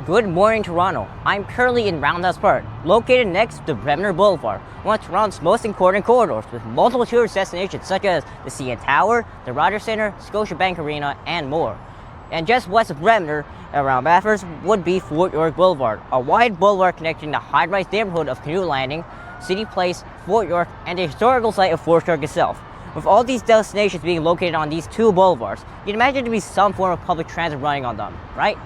Good morning, Toronto. I'm currently in Roundhouse Park, located next to Bremner Boulevard, one of Toronto's most important corridors with multiple tourist destinations such as the CN Tower, the Rogers Centre, Scotiabank Arena, and more. And just west of Bremner, around Bathurst, would be Fort York Boulevard, a wide boulevard connecting the high-rise neighborhood of Canoe Landing, CityPlace, Fort York, and the historical site of Fort York itself. With all these destinations being located on these two boulevards, you'd imagine to be some form of public transit running on them, right?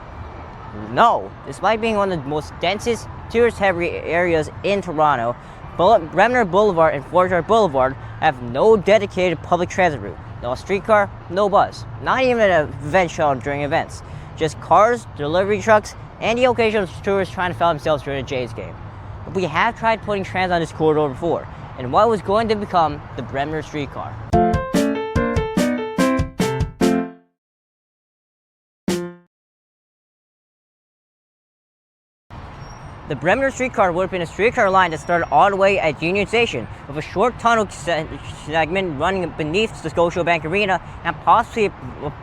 No. Despite being one of the most densest, tourist-heavy areas in Toronto, Bremner Boulevard and Fort York Boulevard have no dedicated public transit route. No streetcar, no bus, not even an event shuttle during events. Just cars, delivery trucks, and the occasional tourists trying to fill themselves during a Jays game. But we have tried putting transit on this corridor before, and what was going to become the Bremner Streetcar. The Bremner Streetcar would have been a streetcar line that started all the way at Union Station, with a short tunnel segment running beneath the Scotiabank Arena and possibly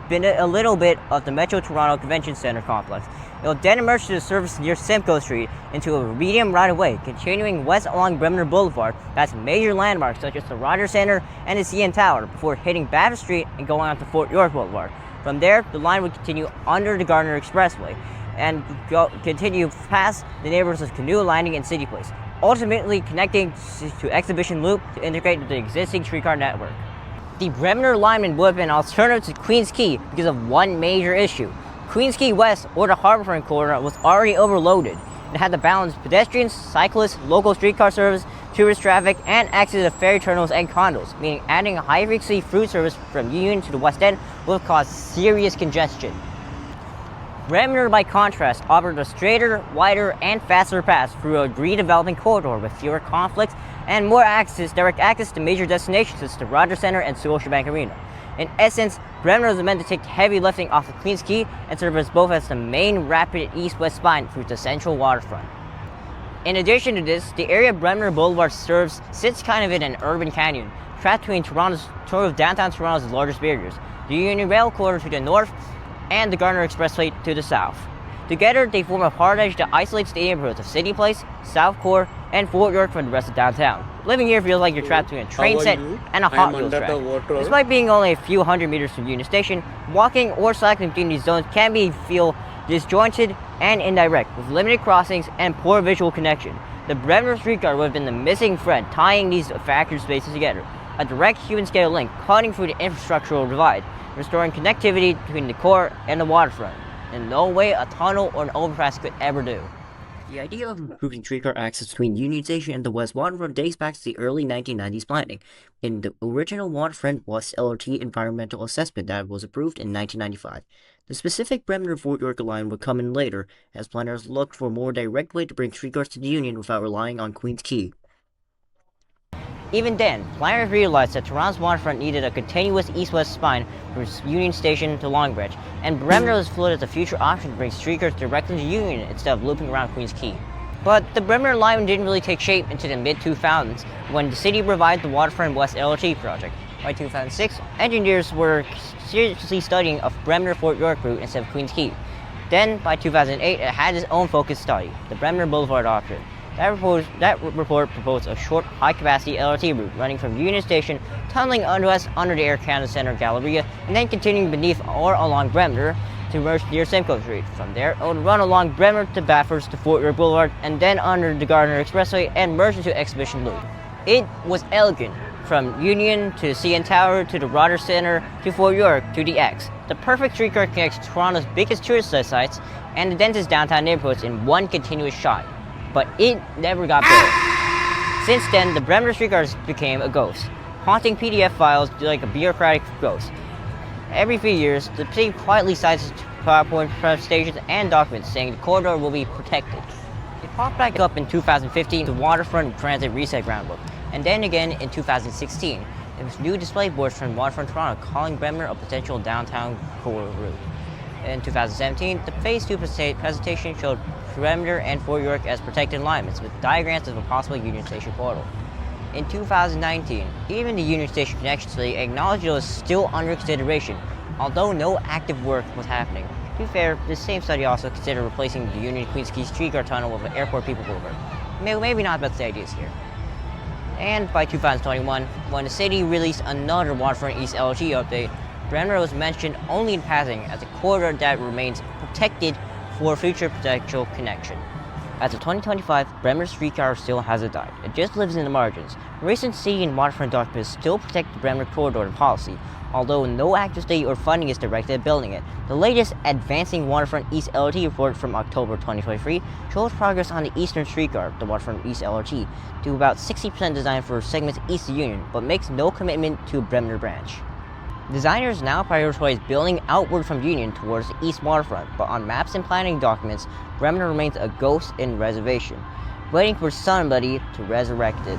been a little bit of the Metro Toronto Convention Centre complex. It will then emerge to the surface near Simcoe Street into a medium right-of-way, continuing west along Bremner Boulevard past major landmarks such as the Rogers Centre and the CN Tower before hitting Bathurst Street and going on to Fort York Boulevard. From there, the line would continue under the Gardiner Expressway and continue past the neighborhoods of Canoe Landing and CityPlace, ultimately connecting to Exhibition Loop to integrate with the existing streetcar network. The Bremner alignment would have been an alternative to Queens Quay because of one major issue. Queens Quay West, or the Harbourfront corridor, was already overloaded and had to balance pedestrians, cyclists, local streetcar service, tourist traffic, and access to ferry terminals and condos, meaning adding a high-frequency fruit service from Union to the West End would have caused serious congestion. Bremner, by contrast, offered a straighter, wider, and faster path through a redeveloping corridor with fewer conflicts and more direct access to major destinations such as the Rogers Centre and Scotiabank Arena. In essence, Bremner was meant to take heavy lifting off of Queens Quay and serve as both as the main rapid east-west spine through the central waterfront. In addition to this, the area Bremner Boulevard serves sits kind of in an urban canyon, trapped between downtown Toronto's largest barriers, the Union Rail corridor to the north and the Gardiner Expressway to the south. Together, they form a hard edge that isolates the neighborhoods of CityPlace, South Core, and Fort York from the rest of downtown. Living here feels like you're trapped between a train set and a Hot Wheels track. Despite being only a few hundred meters from Union Station, walking or cycling between these zones can feel disjointed and indirect, with limited crossings and poor visual connection. The Bremner Streetcar would have been the missing thread tying these factory spaces together, a direct human-scale link cutting through the infrastructural divide, restoring connectivity between the core and the waterfront, in no way a tunnel or an overpass could ever do. The idea of improving streetcar access between Union Station and the West Waterfront dates back to the early 1990s planning, in the original Waterfront West LRT environmental assessment that was approved in 1995. The specific Bremner-Fort York line would come in later, as planners looked for a more direct way to bring streetcars to the Union without relying on Queens Quay. Even then, planners realized that Toronto's waterfront needed a continuous east-west spine from Union Station to Long Branch, and Bremner was floated as a future option to bring streetcars directly to Union instead of looping around Queens Quay. But the Bremner line didn't really take shape until the mid-2000s, when the city revived the Waterfront West LRT project. By 2006, engineers were seriously studying a Bremner-Fort York route instead of Queens Quay. Then, by 2008, it had its own focused study, the Bremner Boulevard option. That report proposed a short, high-capacity LRT route running from Union Station, tunneling west under the Air Canada Centre Galleria, and then continuing beneath or along Bremner to merge near Simcoe Street. From there, it would run along Bremner to Bathurst to Fort York Boulevard, and then under the Gardiner Expressway and merge into Exhibition Loop. It was elegant, from Union to the CN Tower to the Rogers Centre to Fort York to the X. The perfect streetcar connects Toronto's biggest tourist sites and the densest downtown neighborhoods in one continuous shot. But it never got built. Since then, the Bremner Streetcars became a ghost, haunting PDF files like a bureaucratic ghost. Every few years, the city quietly cites PowerPoint presentations and documents saying the corridor will be protected. It popped back up in 2015 the Waterfront Transit Reset Groundbook, and then again in 2016, it was new display boards from Waterfront Toronto calling Bremner a potential downtown corridor route. In 2017, the Phase 2 presentation showed Bremner and Fort York as protected alignments with diagrams of a possible Union Station corridor. In 2019, even the Union Station Connection Study acknowledged it was still under consideration, although no active work was happening. be fair, this same study also considered replacing the Union Queens Quay Streetcar Tunnel with an Airport People Boulevard. Maybe not the best ideas here. And by 2021, when the city released another Waterfront East LRT update, Bremner was mentioned only in passing as a corridor that remains protected for future potential connection. As of 2025, Bremner Streetcar still hasn't died. It just lives in the margins. Recent city and waterfront documents still protect the Bremner corridor in policy, although no active state or funding is directed at building it. The latest Advancing Waterfront East LRT report from October 2023 shows progress on the Eastern Streetcar, the Waterfront East LRT, to about 60% design for segments east of Union, but makes no commitment to a Bremner branch. Designers now prioritize building outward from Union towards the east waterfront, but on maps and planning documents, Bremner remains a ghost in reservation, waiting for somebody to resurrect it.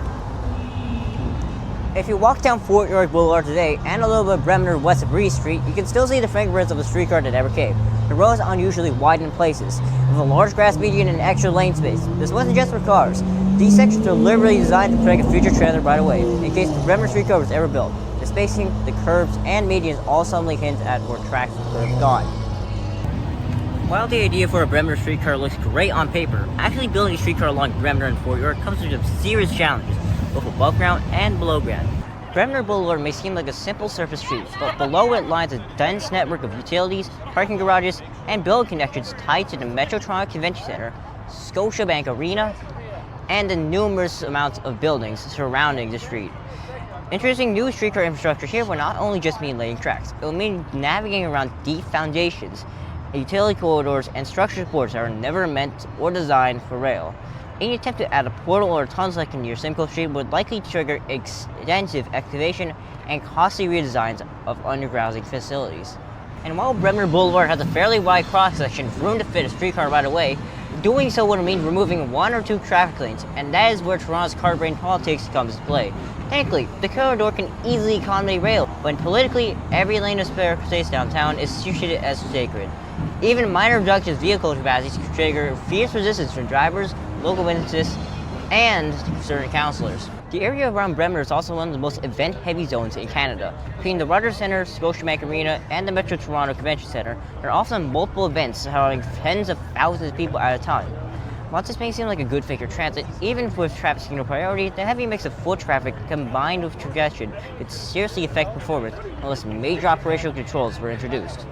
If you walk down Fort York Boulevard today and a little bit of Bremner west of Breeze Street, you can still see the fingerprints of a streetcar that ever came. The road is unusually wide in places, with a large grass median and extra lane space. This wasn't just for cars. These sections are deliberately designed to protect a future transit right away, in case the Bremner Streetcar was ever built. The spacing, the curbs, and medians all suddenly hint at where tracks could have gone. While the idea for a Bremner streetcar looks great on paper, actually building a streetcar along Bremner and Fort York comes with some serious challenges, both above ground and below ground. Bremner Boulevard may seem like a simple surface street, but below it lies a dense network of utilities, parking garages, and building connections tied to the Metro Toronto Convention Center, Scotiabank Arena, and the numerous amounts of buildings surrounding the street. Introducing new streetcar infrastructure here will not only just mean laying tracks, it will mean navigating around deep foundations, utility corridors, and structure supports that are never meant or designed for rail. Any attempt to add a portal or a tunnel section near Simcoe Street would likely trigger extensive excavation and costly redesigns of undergrounding facilities. And while Bremner Boulevard has a fairly wide cross-section with room to fit a streetcar right away, doing so would mean removing one or two traffic lanes, and that is where Toronto's card-brain politics comes to play. Technically, the corridor can easily accommodate rail, but politically, every lane of spare space downtown is treated as sacred. Even minor reductions in vehicle capacity can trigger fierce resistance from drivers, local businesses, and certain councillors. The area around Bremner is also one of the most event-heavy zones in Canada. Between the Rogers Centre, Scotiabank Arena, and the Metro Toronto Convention Centre, there are often multiple events holding tens of thousands of people at a time. While this may seem like a good figure transit, even with traffic signal priority, the heavy mix of foot traffic combined with congestion could seriously affect performance unless major operational controls were introduced.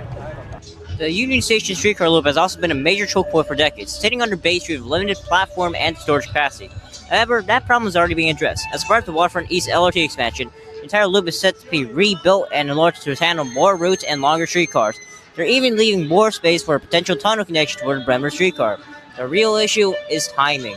The Union Station streetcar loop has also been a major choke point for decades, sitting under Bay Street with limited platform and storage capacity. However, that problem is already being addressed. As part of the Waterfront East LRT expansion, the entire loop is set to be rebuilt and enlarged to handle more routes and longer streetcars. They're even leaving more space for a potential tunnel connection toward the Bremner streetcar. The real issue is timing.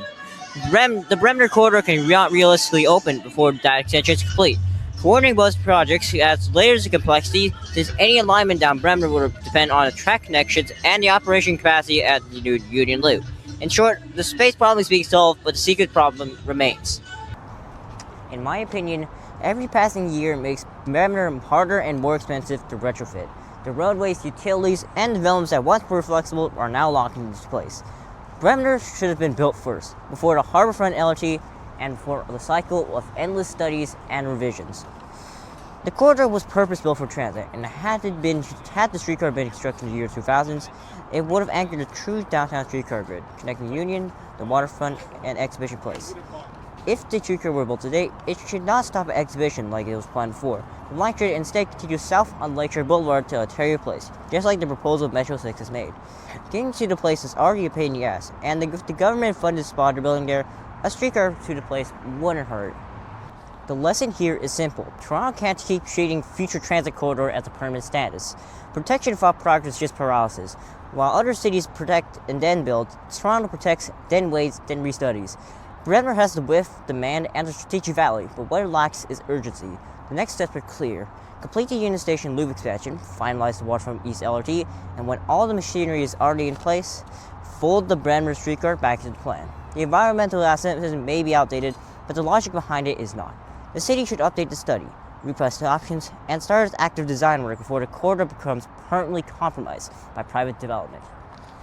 The Bremner corridor cannot realistically open before that extension is complete. Coordinating both projects adds layers of complexity, since any alignment down Bremner would depend on the track connections and the operation capacity at the new Union Loop. In short, the space problem is being solved, but the secret problem remains. In my opinion, every passing year makes Bremner harder and more expensive to retrofit. The roadways, utilities, and developments that once were flexible are now locked into place. Bremner should have been built first, before the Harbourfront LRT, and for the cycle of endless studies and revisions. The corridor was purpose-built for transit, and had the streetcar been constructed in the year 2000s, it would have anchored a true downtown streetcar grid, connecting Union, the Waterfront, and Exhibition Place. If the streetcar were built today, it should not stop at Exhibition like it was planned before. The line should instead continue south on Lakeshore Boulevard to Ontario Place, just like the proposal Metro 6 has made. Getting to the place is already a pain in the ass, and if the government-funded spot they're building there, a streetcar to the place wouldn't hurt. The lesson here is simple. Toronto can't keep treating future transit corridor as a permanent status. Protection without progress is just paralysis. While other cities protect and then build, Toronto protects, then waits, then restudies. Bremner has the width, demand, and the strategic value, but what it lacks is urgency. The next steps are clear. Complete the Union Station loop expansion, finalize the Waterfront East LRT, and when all the machinery is already in place, fold the Bremner streetcar back into the plan. The environmental assessment may be outdated, but the logic behind it is not. The city should update the study, reprice the options, and start its active design work before the corridor becomes permanently compromised by private development.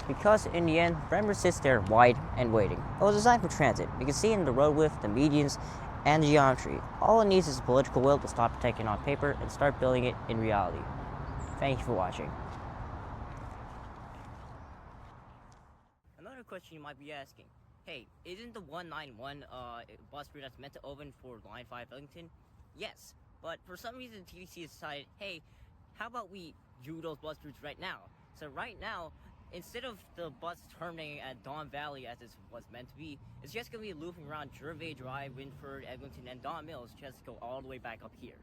Because in the end, Bremner sits there wide and waiting. It was designed for transit. You can see it in the road width, the medians, and the geometry. All it needs is a political will to stop protecting on paper and start building it in reality. Thank you for watching. another question you might be asking. Hey, isn't the 191 bus route that's meant to open for Line 5 Ellington? Yes, but for some reason TTC decided, hey, how about we do those bus routes right now? So right now, instead of the bus terminating at Don Valley as it was meant to be, it's just going to be looping around Gervais Drive, Winford, Eglinton, and Don Mills just to go all the way back up here.